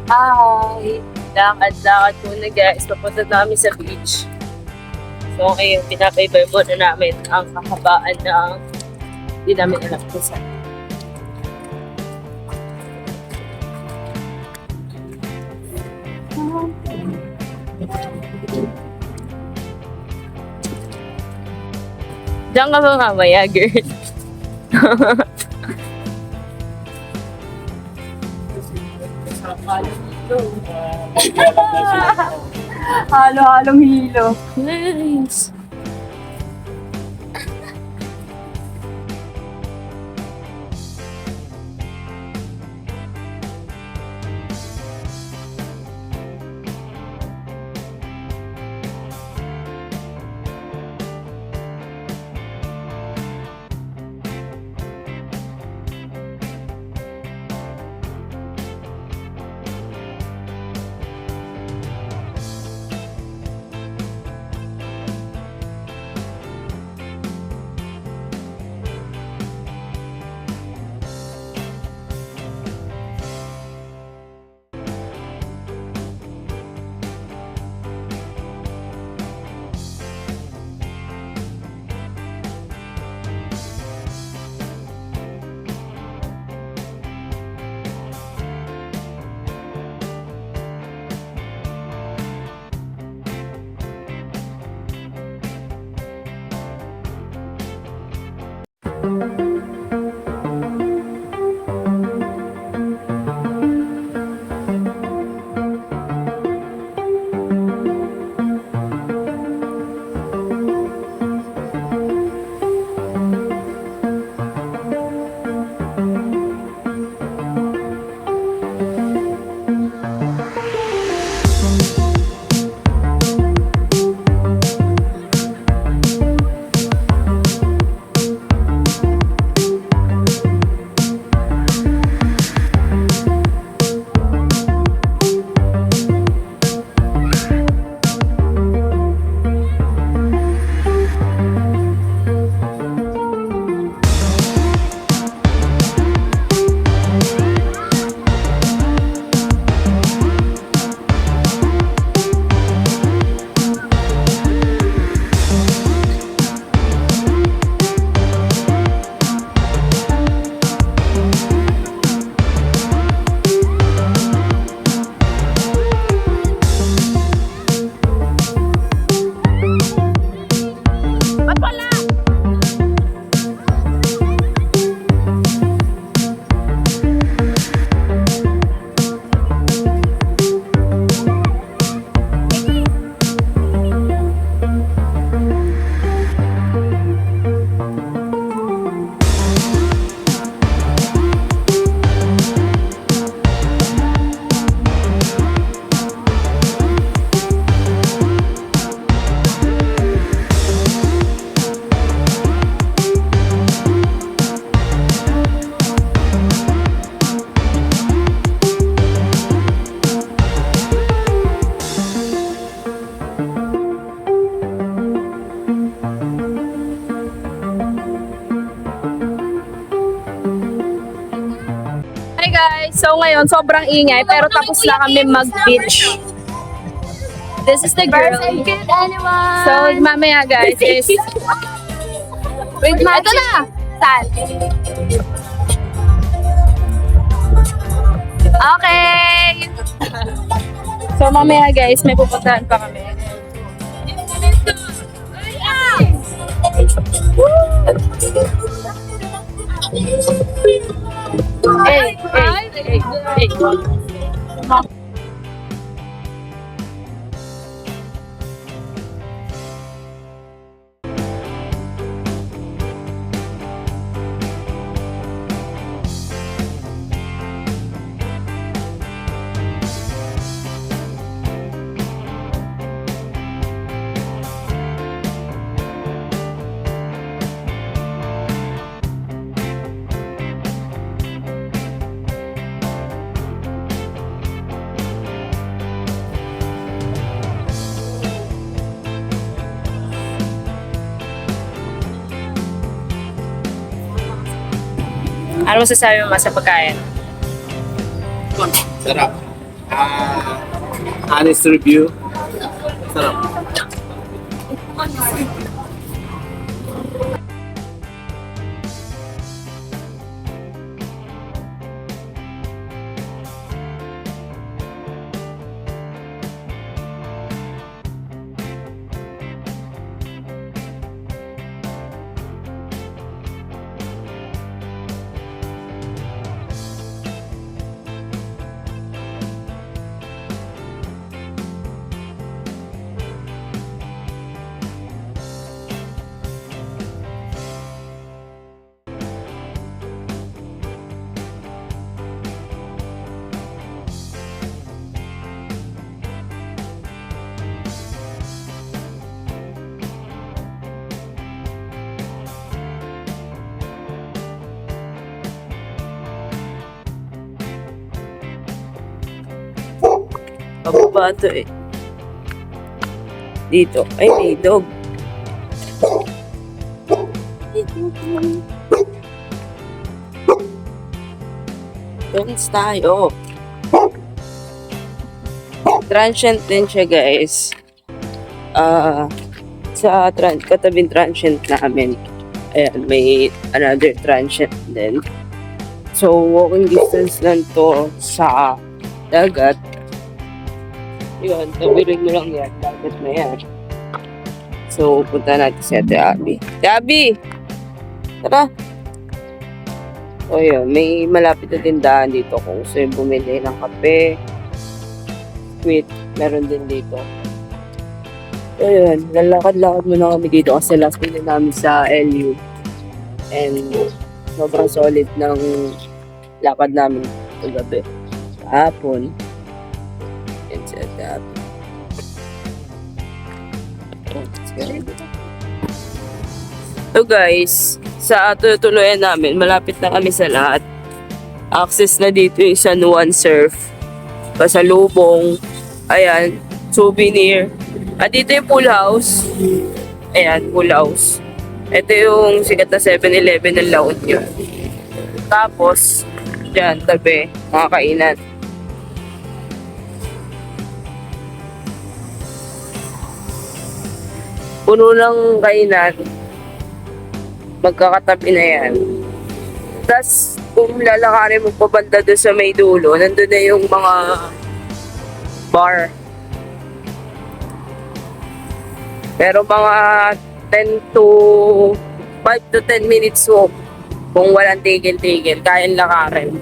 Hi! Lakad-lakad muna guys. Papunta namin sa beach. So ngayon, pinapaybay muna namin ang kahabaan ng hindi namin alam kung saan. Diyan ka ba mamaya, girl? Halo-halong hilo. Nice! Hi guys! So ngayon, sobrang ingay pero tapos na kami mag-beach. This is the girl. So mamaya guys is... Wait, ito na! Saan? Okay! So mamaya guys, may pupuntahan pa kami. Hey, hey, hey, hey. Ano masasabi mo sa pagkain? Sarap. Honest review. Sarap. Pababa to eh. Dito. Ay, may dog. Dogs tayo. Transient din siya, guys. Sa katabing transient namin. Ayan, may another transient din. So, walking distance lang to sa dagat. Yun, tabirin mo lang yan. Dagat na yan. So, punta natin si Ate Abby. Ate Abby! Tara! So, yun. May malapit na tindahan dito kung gusto yung bumili ng kape. Sweet. Meron din dito. So, yun. Lalakad-lakad muna kami dito kasi last day na namin sa LU. And sobrang solid ng lakad namin kagabi. Kahapon. Yan si Ate Abby. So guys, sa tutuloyan namin, malapit na kami sa lahat. Access na dito yung San Juan Surf, pasalubong, ayan, souvenir. At dito yung pool house. Ayan, pool house. Ito yung sikat na 7-Eleven ng La Union. Tapos, dyan, tabi, mga kainan. Puno ng kainan. Magkakatabi na yan. Tapos, kung lalakarin mo pabanda doon sa may dulo, nandun na yung mga bar. Pero mga 5 to 10 minutes walk. Kung walang tigil-tigil, kayang lakarin.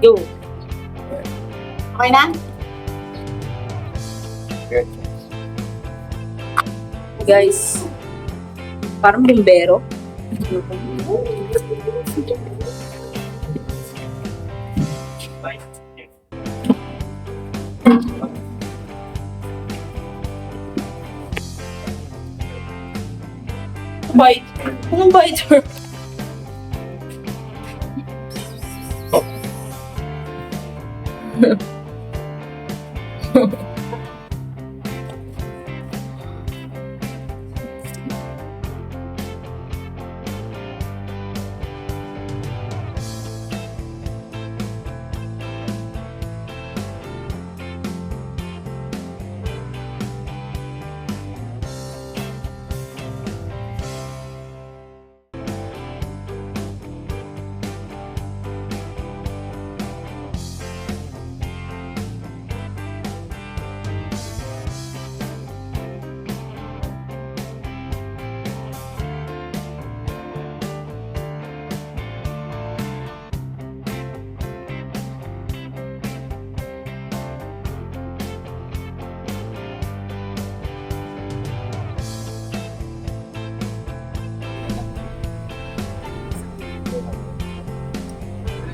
Go! Okay na? Guys, parang bumbero. Bite. Anong biter?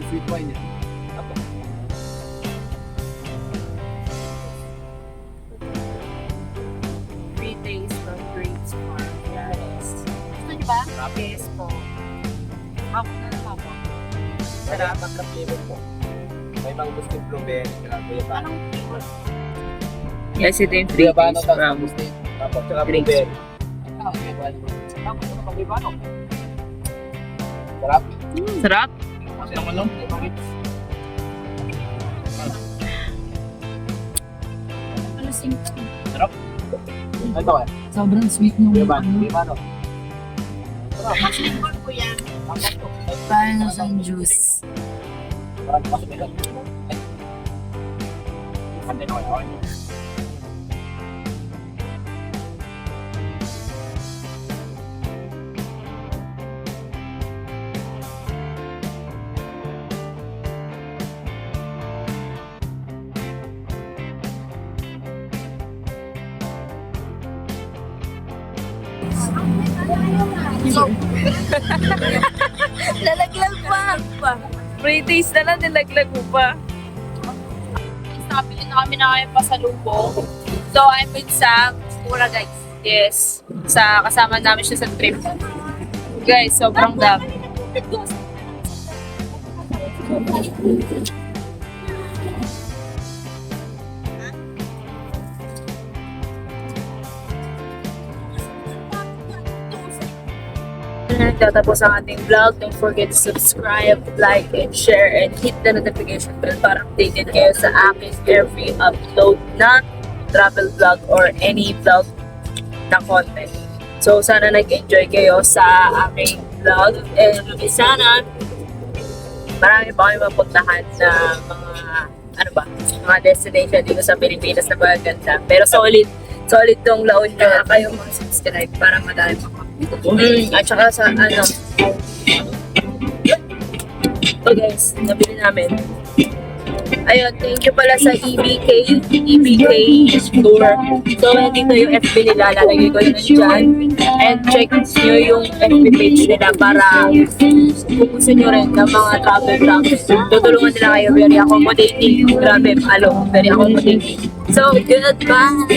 Sweet wine yan. 3 days from Great Farm, guys. Gusto niyo ba? Yes po. Ako na lang ako. Sarap ang flavor po. May mangustin blueberry, kaya guyabano. Yes, ito yung 3 Guyabano days tapos from mangustin. Tapos tsaka Drinks. blueberry. Tapos ito pang guyabano. Sarap. Sarap. Kasi naman nung. Sarap. Ito eh. Sobrang sweet nung Guyabano. Guyabano. parang sa juice. Nalaglag pa. 3 days na lang, nilaglag mo pa. Nakapili na kami na kami pasalubong. So, I'm with Sam. Pura guys. Yes. Kasama namin siya sa trip. Guys, sobrang dami. Tatapos ang ating vlog. Don't forget to subscribe, like, and share, and hit the notification bell para updated kayo sa aking every upload na travel vlog or any vlog na content. So, sana nag-enjoy kayo sa aking vlog. And sana marami pa kayo mapuntahan na mga destination dito sa Pilipinas na magaganda. Pero solid tong La Union. Kayo mag-subscribe para madami pa. At saka sa ito guys, nabili namin. Ayun, thank you pala sa EBK Tour. So, dito yung FB nila, lalagay ko yun dyan. And check nyo yung FB page nila para kung gusto nyo rin ng mga travel vlogs. Tutulungan nila kayo, very accommodating. Grabe, very accommodating. So, goodbye!